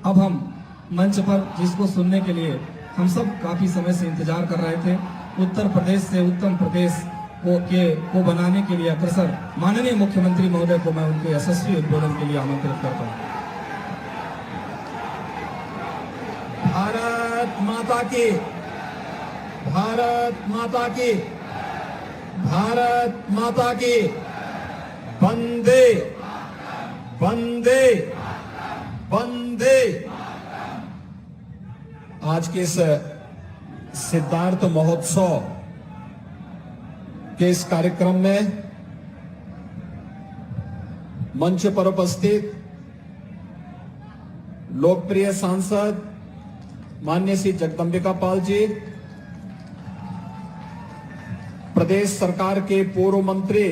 अब हम मंच पर जिसको सुनने के लिए हम सब काफी समय से इंतजार कर रहे थे, उत्तर प्रदेश से उत्तम प्रदेश को बनाने के लिए अग्रसर माननीय मुख्यमंत्री महोदय को मैं उनके यशस्वी उद्बोधन के लिए आमंत्रित करता हूं। भारत माता की, भारत माता की, भारत माता की, वंदे वंदे वंदे। आज के इस सिद्धार्थ महोत्सव के इस कार्यक्रम में मंच पर उपस्थित लोकप्रिय सांसद माननीय श्री जगदंबिका पाल जी, प्रदेश सरकार के पूर्व मंत्री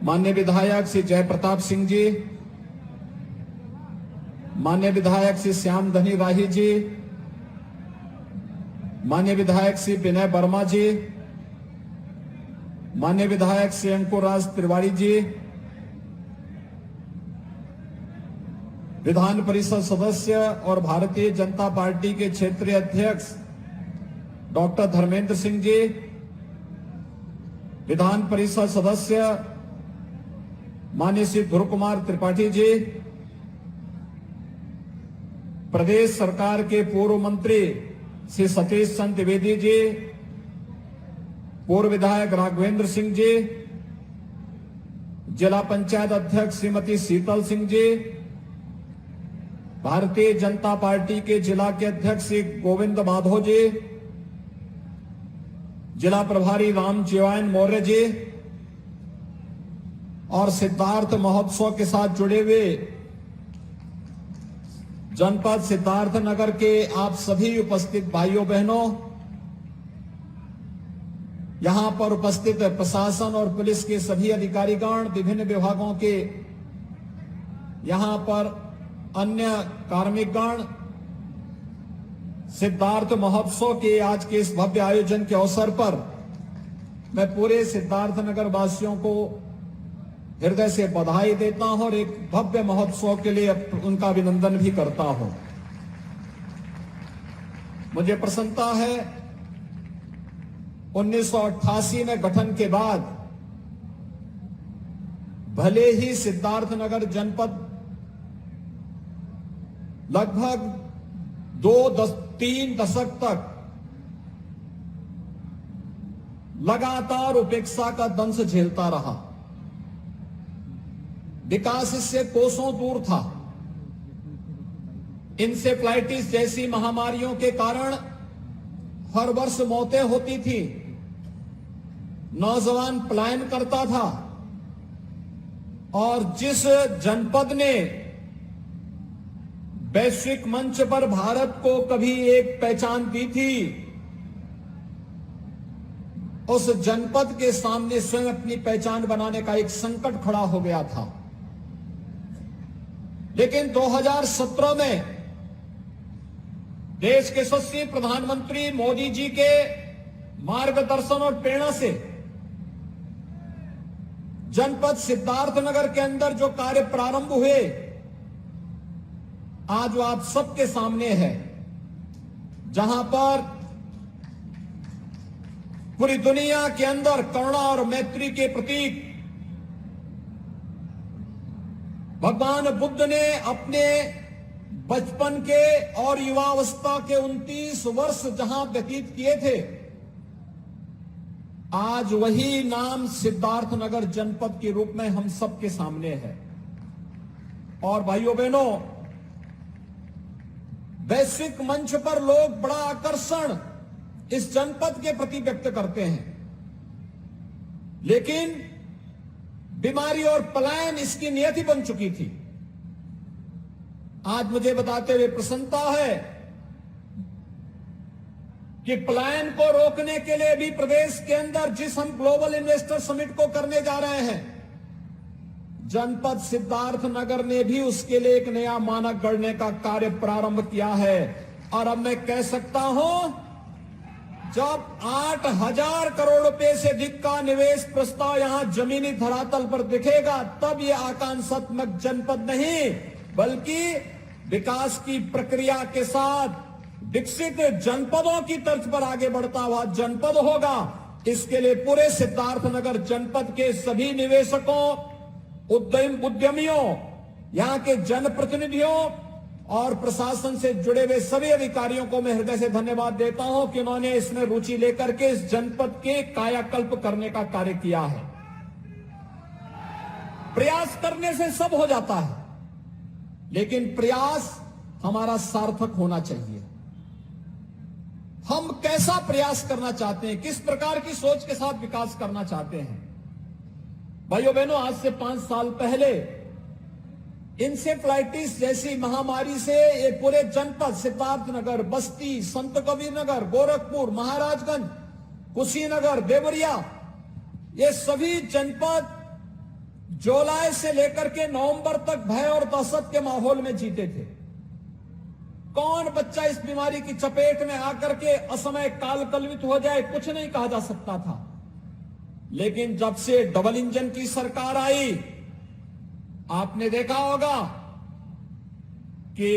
माननीय विधायक श्री जयप्रताप सिंह जी, माननीय विधायक श्री श्याम धनी राही जी, माननीय विधायक श्री विनय वर्मा जी, माननीय विधायक श्री अंकुर राज तिवारी जी, विधान परिषद सदस्य और भारतीय जनता पार्टी के क्षेत्रीय अध्यक्ष डॉक्टर धर्मेंद्र सिंह जी, विधान परिषद सदस्य माननीय श्री ध्रुव कुमार त्रिपाठी जी, प्रदेश सरकार के पूर्व मंत्री श्री सतीश चंद्र द्विवेदी जी, पूर्व विधायक राघवेंद्र सिंह जी, जिला पंचायत अध्यक्ष श्रीमती शीतल सिंह जी, भारतीय जनता पार्टी के जिला के अध्यक्ष श्री गोविंद माधव जी, जिला प्रभारी राम जीवायन मौर्य जी और सिद्धार्थ महोत्सव के साथ जुड़े हुए जनपद सिद्धार्थनगर के आप सभी उपस्थित भाइयों बहनों, यहां पर उपस्थित प्रशासन और पुलिस के सभी अधिकारीगण, विभिन्न विभागों के यहां पर अन्य कार्मिकगण, सिद्धार्थ महोत्सव के आज के इस भव्य आयोजन के अवसर पर मैं पूरे सिद्धार्थनगर वासियों को हृदय से बधाई देता हूं और एक भव्य महोत्सव के लिए उनका अभिनंदन भी करता हूं। मुझे प्रसन्नता है 1988 में गठन के बाद भले ही सिद्धार्थनगर जनपद लगभग 3 दशक तक लगातार उपेक्षा का दंश झेलता रहा, विकास इससे कोसों दूर था। इंसेफ्लाइटिस जैसी महामारियों के कारण हर वर्ष मौतें होती थी, नौजवान पलायन करता था और जिस जनपद ने वैश्विक मंच पर भारत को कभी एक पहचान दी थी, उस जनपद के सामने स्वयं अपनी पहचान बनाने का एक संकट खड़ा हो गया था। लेकिन 2017 में देश के यशस्वी प्रधानमंत्री मोदी जी के मार्गदर्शन और प्रेरणा से जनपद सिद्धार्थनगर के अंदर जो कार्य प्रारंभ हुए, आज वो आप सबके सामने है, जहां पर पूरी दुनिया के अंदर करुणा और मैत्री के प्रतीक भगवान बुद्ध ने अपने बचपन के और युवावस्था के 29 वर्ष जहां व्यतीत किए थे, आज वही नाम सिद्धार्थनगर जनपद के रूप में हम सबके सामने है। और भाइयों बहनों, वैश्विक मंच पर लोग बड़ा आकर्षण इस जनपद के प्रति व्यक्त करते हैं, लेकिन बीमारी और पलायन इसकी नियति बन चुकी थी। आज मुझे बताते हुए प्रसन्नता है कि पलायन को रोकने के लिए भी प्रदेश के अंदर जिस हम ग्लोबल इन्वेस्टर समिट को करने जा रहे हैं, जनपद सिद्धार्थनगर ने भी उसके लिए एक नया मानक गढ़ने का कार्य प्रारंभ किया है। और अब मैं कह सकता हूं, जब 8,000 करोड़ रुपए से अधिक का निवेश प्रस्ताव यहां जमीनी धरातल पर दिखेगा, तब यह आकांक्षात्मक जनपद नहीं, बल्कि विकास की प्रक्रिया के साथ विकसित जनपदों की तर्ज पर आगे बढ़ता हुआ जनपद होगा। इसके लिए पूरे सिद्धार्थनगर जनपद के सभी निवेशकों, उद्यमियों, यहां के जनप्रतिनिधियों और प्रशासन से जुड़े हुए सभी अधिकारियों को मैं हृदय से धन्यवाद देता हूं कि उन्होंने इसमें रुचि लेकर के इस जनपद के कायाकल्प करने का कार्य किया है। प्रयास करने से सब हो जाता है, लेकिन प्रयास हमारा सार्थक होना चाहिए। हम कैसा प्रयास करना चाहते हैं, किस प्रकार की सोच के साथ विकास करना चाहते हैं। भाइयों बहनों, आज से 5 साल पहले इंसेफ्लाइटिस जैसी महामारी से ये पूरे जनपद सिद्धार्थनगर, बस्ती, संत कबीर नगर, गोरखपुर, महाराजगंज, कुशीनगर, देवरिया, ये सभी जनपद जुलाई से लेकर के नवंबर तक भय और दहशत के माहौल में जीते थे। कौन बच्चा इस बीमारी की चपेट में आकर के असमय काल कलवित हो जाए, कुछ नहीं कहा जा सकता था। लेकिन जब से डबल इंजन की सरकार आई, आपने देखा होगा कि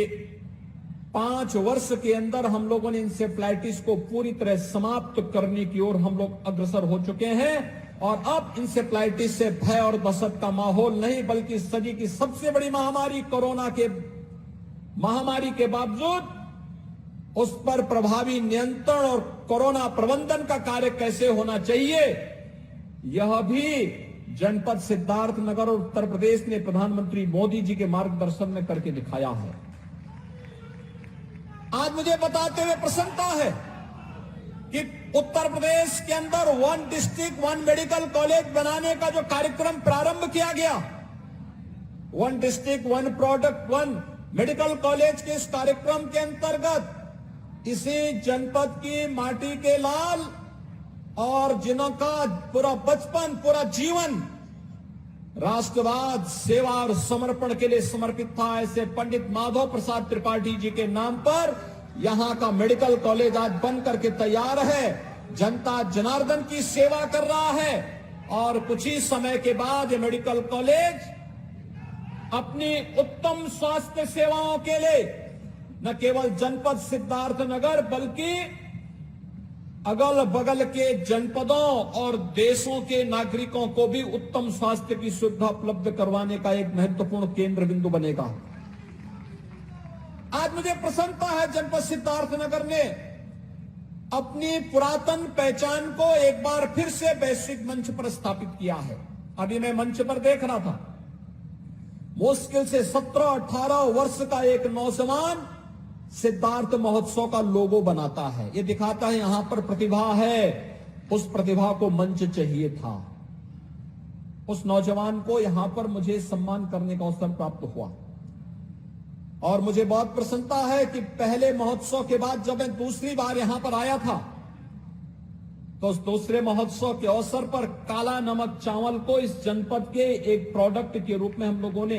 5 वर्ष के अंदर हम लोगों ने इंसेफ्लाइटिस को पूरी तरह समाप्त करने की ओर हम लोग अग्रसर हो चुके हैं। और अब इंसेफ्लाइटिस से भय और दहशत का माहौल नहीं, बल्कि सदी की सबसे बड़ी महामारी कोरोना के महामारी के बावजूद उस पर प्रभावी नियंत्रण और कोरोना प्रबंधन का कार्य कैसे होना चाहिए, यह भी जनपद सिद्धार्थनगर और उत्तर प्रदेश ने प्रधानमंत्री मोदी जी के मार्गदर्शन में करके दिखाया है। आज मुझे बताते हुए प्रसन्नता है कि उत्तर प्रदेश के अंदर 1 डिस्ट्रिक्ट 1 मेडिकल कॉलेज बनाने का जो कार्यक्रम प्रारंभ किया गया, 1 डिस्ट्रिक्ट 1 प्रोडक्ट 1 मेडिकल कॉलेज के इस कार्यक्रम के अंतर्गत इसी जनपद की माटी के लाल और जिनका पूरा बचपन, पूरा जीवन राष्ट्रवाद, सेवा और समर्पण के लिए समर्पित था, ऐसे पंडित माधव प्रसाद त्रिपाठी जी के नाम पर यहां का मेडिकल कॉलेज आज बन करके तैयार है। जनता जनार्दन की सेवा कर रहा है और कुछ ही समय के बाद ये मेडिकल कॉलेज अपनी उत्तम स्वास्थ्य सेवाओं के लिए न केवल जनपद सिद्धार्थनगर बल्कि अगल बगल के जनपदों और देशों के नागरिकों को भी उत्तम स्वास्थ्य की सुविधा उपलब्ध करवाने का एक महत्वपूर्ण केंद्र बिंदु बनेगा। आज मुझे प्रसन्नता है जनपद सिद्धार्थनगर ने अपनी पुरातन पहचान को एक बार फिर से वैश्विक मंच पर स्थापित किया है। अभी मैं मंच पर देख रहा था, मुश्किल से 17-18 वर्ष का एक नौजवान सिद्धार्थ महोत्सव का लोगो बनाता है। ये दिखाता है यहां पर प्रतिभा है, उस प्रतिभा को मंच चाहिए था। उस नौजवान को यहां पर मुझे सम्मान करने का अवसर प्राप्त हुआ और मुझे बहुत प्रसन्नता है कि पहले महोत्सव के बाद जब मैं दूसरी बार यहां पर आया था तो उस दूसरे महोत्सव के अवसर पर काला नमक चावल को इस जनपद के एक प्रोडक्ट के रूप में हम लोगों ने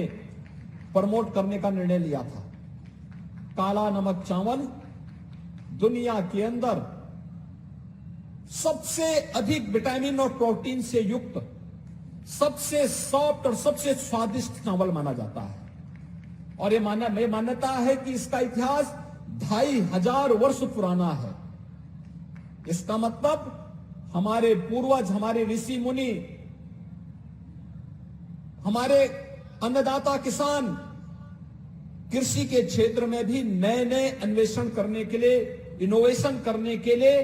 प्रमोट करने का निर्णय लिया था। काला नमक चावल दुनिया के अंदर सबसे अधिक विटामिन और प्रोटीन से युक्त, सबसे सॉफ्ट और सबसे स्वादिष्ट चावल माना जाता है। और ये मान्यता है कि इसका इतिहास 2500 वर्ष पुराना है। इसका मतलब हमारे पूर्वज, हमारे ऋषि मुनि, हमारे अन्नदाता किसान कृषि के क्षेत्र में भी नए नए अन्वेषण करने के लिए, इनोवेशन करने के लिए,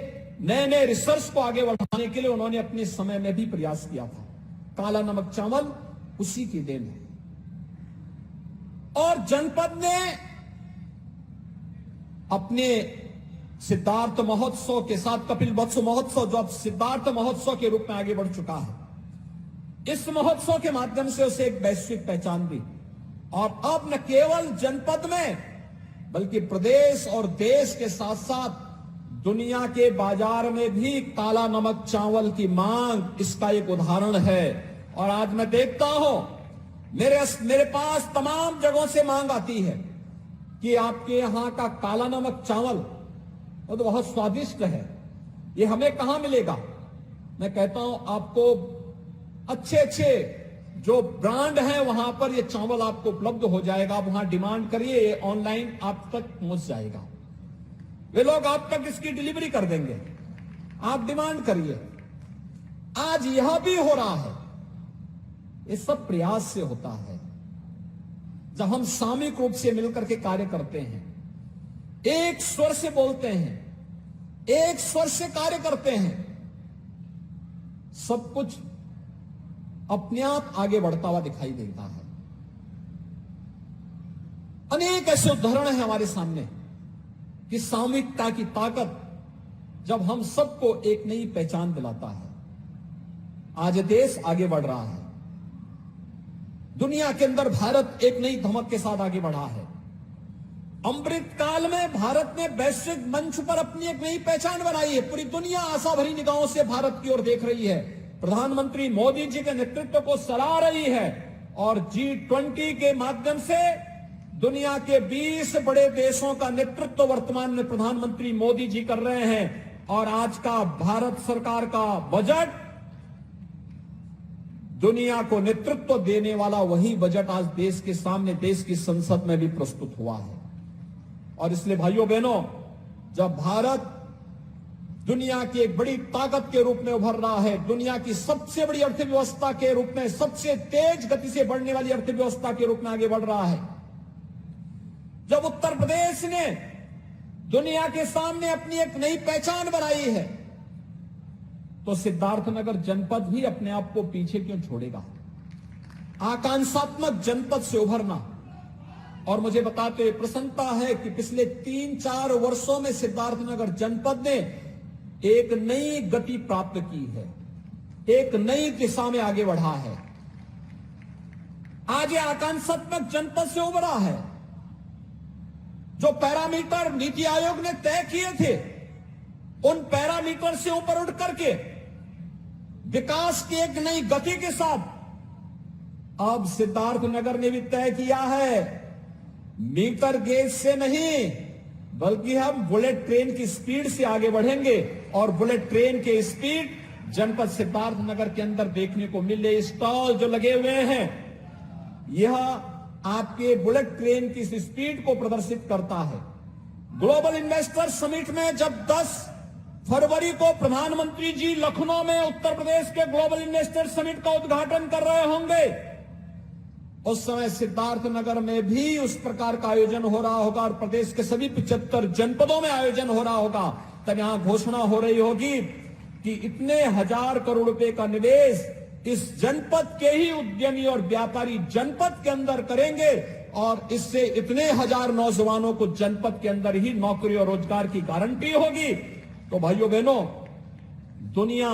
नए नए रिसर्च को आगे बढ़ाने के लिए उन्होंने अपने समय में भी प्रयास किया था। काला नमक चावल उसी की देन है। और जनपद ने अपने सिद्धार्थ महोत्सव के साथ कपिल वत्स महोत्सव, जो अब सिद्धार्थ महोत्सव के रूप में आगे बढ़ चुका है, इस महोत्सव के माध्यम से उसे एक वैश्विक पहचान दी। और अब न केवल जनपद में बल्कि प्रदेश और देश के साथ साथ दुनिया के बाजार में भी काला नमक चावल की मांग इसका एक उदाहरण है। और आज मैं देखता हूं मेरे पास तमाम जगहों से मांग आती है कि आपके यहां का काला नमक चावल वो तो बहुत स्वादिष्ट है, ये हमें कहां मिलेगा। मैं कहता हूं आपको अच्छे अच्छे जो ब्रांड है वहां पर ये चावल आपको उपलब्ध हो जाएगा। आप वहां डिमांड करिए, ये ऑनलाइन आप तक पहुंच जाएगा। वे लोग आप तक इसकी डिलीवरी कर देंगे, आप डिमांड करिए। आज यह भी हो रहा है। ये सब प्रयास से होता है। जब हम सामूहिक रूप से मिलकर के कार्य करते हैं, एक स्वर से बोलते हैं, एक स्वर से कार्य करते हैं, सब कुछ अपने आप आगे बढ़ता हुआ दिखाई देता है। अनेक ऐसे उदाहरण हैं हमारे सामने कि सामूहिकता की ताकत जब हम सबको एक नई पहचान दिलाता है। आज देश आगे बढ़ रहा है, दुनिया के अंदर भारत एक नई धमक के साथ आगे बढ़ा है। अमृत काल में भारत ने वैश्विक मंच पर अपनी एक नई पहचान बनाई है। पूरी दुनिया आशा भरी निगाहों से भारत की ओर देख रही है। प्रधानमंत्री मोदी जी के नेतृत्व को सराह रही है और G20 के माध्यम से दुनिया के 20 बड़े देशों का नेतृत्व वर्तमान में प्रधानमंत्री मोदी जी कर रहे हैं। और आज का भारत सरकार का बजट दुनिया को नेतृत्व देने वाला वही बजट आज देश के सामने, देश की संसद में भी प्रस्तुत हुआ है। और इसलिए भाइयों बहनों, जब भारत दुनिया की एक बड़ी ताकत के रूप में उभर रहा है, दुनिया की सबसे बड़ी अर्थव्यवस्था के रूप में, सबसे तेज गति से बढ़ने वाली अर्थव्यवस्था के रूप में आगे बढ़ रहा है, जब उत्तर प्रदेश ने दुनिया के सामने अपनी एक नई पहचान बनाई है, तो सिद्धार्थनगर जनपद भी अपने आप को पीछे क्यों छोड़ेगा। आकांक्षात्मक जनपद से उभरना, और मुझे बताते हुए प्रसन्नता है कि पिछले 3-4 वर्षों में सिद्धार्थनगर जनपद ने एक नई गति प्राप्त की है, एक नई दिशा में आगे बढ़ा है। आज ये आकांक्षात्मक जनपद से उभरा है। जो पैरामीटर नीति आयोग ने तय किए थे, उन पैरामीटर से ऊपर उठ करके विकास की एक नई गति के साथ अब सिद्धार्थनगर ने भी तय किया है, मीटर गेज से नहीं बल्कि हम बुलेट ट्रेन की स्पीड से आगे बढ़ेंगे। और बुलेट ट्रेन के स्पीड जनपद सिद्धार्थनगर के अंदर देखने को मिले। स्टॉल जो लगे हुए हैं, यह आपके बुलेट ट्रेन की स्पीड को प्रदर्शित करता है। ग्लोबल इन्वेस्टर समिट में जब 10 फरवरी को प्रधानमंत्री जी लखनऊ में उत्तर प्रदेश के ग्लोबल इन्वेस्टर समिट का उद्घाटन कर रहे होंगे, उस समय सिद्धार्थनगर में भी उस प्रकार का आयोजन हो रहा होगा और प्रदेश के सभी 75 जनपदों में आयोजन हो रहा होगा। तब यहां घोषणा हो रही होगी कि इतने हजार करोड़ रुपए का निवेश इस जनपद के ही उद्यमी और व्यापारी जनपद के अंदर करेंगे और इससे इतने हजार नौजवानों को जनपद के अंदर ही नौकरी और रोजगार की गारंटी होगी। तो भाइयों बहनों, दुनिया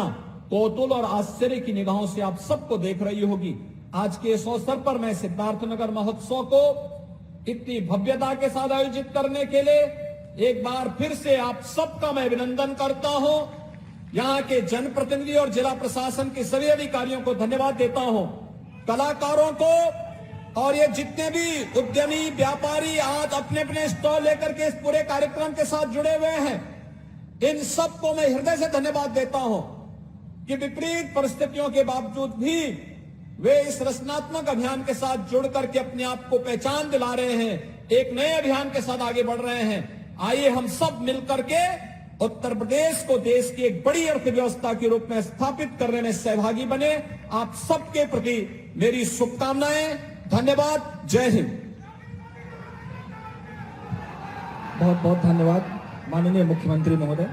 कौतूहल और आश्चर्य की निगाहों से आप सबको देख रही होगी। आज के इस अवसर पर मैं सिद्धार्थनगर महोत्सव को इतनी भव्यता के साथ आयोजित करने के लिए एक बार फिर से आप सबका मैं अभिनंदन करता हूं। यहां के जनप्रतिनिधि और जिला प्रशासन के सभी अधिकारियों को धन्यवाद देता हूं, कलाकारों को, और ये जितने भी उद्यमी व्यापारी आज अपने अपने स्टॉल लेकर के इस पूरे कार्यक्रम के साथ जुड़े हुए हैं, इन सबको मैं हृदय से धन्यवाद देता हूं कि विपरीत परिस्थितियों के बावजूद भी वे इस रचनात्मक अभियान के साथ जुड़ करके अपने आप को पहचान दिला रहे हैं, एक नए अभियान के साथ आगे बढ़ रहे हैं। आइए हम सब मिलकर के उत्तर प्रदेश को देश की एक बड़ी अर्थव्यवस्था के रूप में स्थापित करने में सहभागी बने। आप सबके प्रति मेरी शुभकामनाएं। धन्यवाद। जय हिंद। बहुत बहुत धन्यवाद माननीय मुख्यमंत्री महोदय।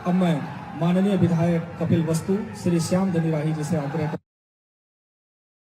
अब मैं माननीय विधायक कपिल वस्तु श्री श्याम धनीराही जी से आग्रह